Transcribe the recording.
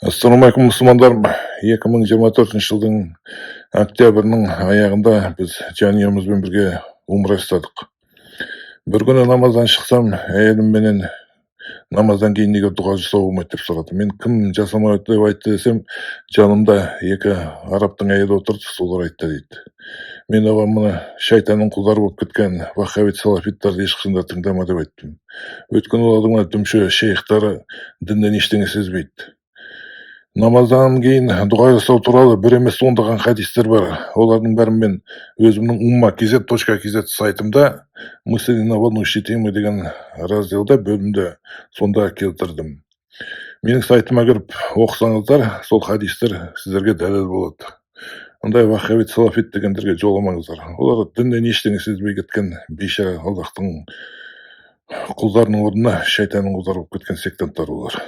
Ассалаумағалейкум мұсылмандарым. 2024 жылдың октябрінің аяғында біз жанұямызбен бірге умра жасадық. Бір күні намаздан шықсам, әйелім менен намаздан кейін неге дұға жасауға болмайды деп сұрады. Мен кім жасамайды деп айтты десем, жанымда екі арабтың әйелі отырды, солар айтты дейді. Мен оған мұны шайтанның құлдары болып кеткен ваххабит салафиттарды ешқашанда тыңдама деп айттым. Өйткені олардың дүмше шейхтары діннен ештеңе сезбейді. Намаздан кейін дұға жасау туралы бір емес ондаған хадистер бар. Олардың бәрін мен өзімнің umma.kz сайтымда мысли на волнующие темы деген разделда бөлімде сонда келтірдім. Менің сайтыма кіріп оқысаңыздар, сол хадистер сіздерге дәлел болады. Ондай ваххабит салафит дегендерге жоламаңыздар. Олар діннен ештеңе сезбей кеткен бейшара Аллахтың құлдарының орнына шайтанның құлдары болып кеткен сектанттар олар.